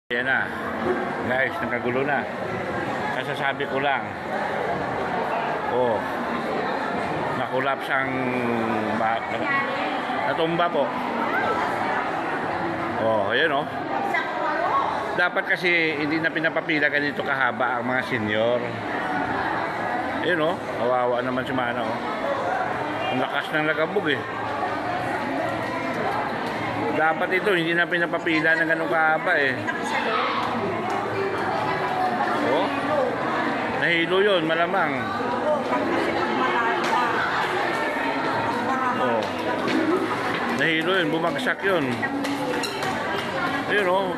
Yan na. Guys, nakagulo na. Kasasabi ko lang. Oh. Nakulaps ang natumba po. Oh, ayan oh. Dapat kasi hindi na pinapapila ganito kahaba ang mga senior. Ayan oh. Kawawa naman si Mana oh. Ang lakas ng lagabog eh. Dapat ito, hindi na pinapapila ng ganun kahaba eh. Oh, nahilo yun, malamang. Oh, nahilo yun, bumagsak yun. Ayun oh.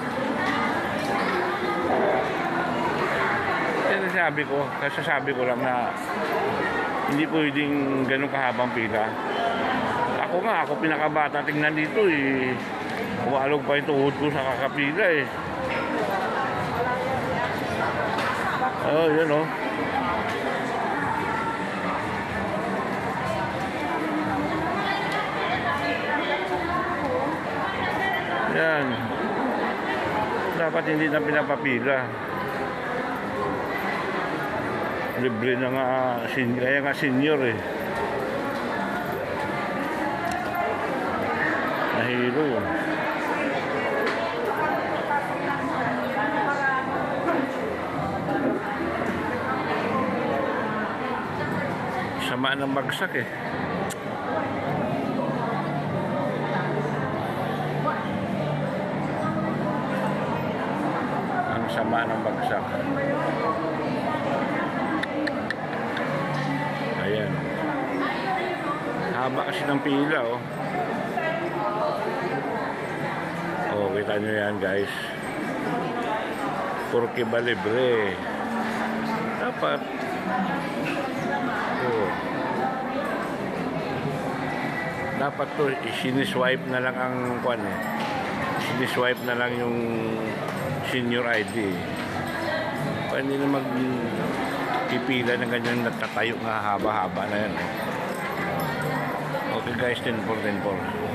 Kasasabi ko lang na hindi pwedeng ganun kahabang pila. Ako pinakabata tingnan dito eh. Umalog pa yung tuhod ko sa kakapila eh. Oh, yun oh. Yan. Dapat hindi na pinapapila. Libre na nga, kaya nga senior eh. Nahilo yun. Sama ng bagsak eh. Ang sama ng bagsak. Ayan. Haba kasi ng pila oh. Oh, kita nyo yan guys. Porque ba libre? Dapat. Oh. Dapat to, siniswipe na lang ang kwan eh. Siniswipe na lang yung senior ID. Pwede na magpipila ng ganyan natatayo nga haba-haba na yan eh. Okay guys, 10-4.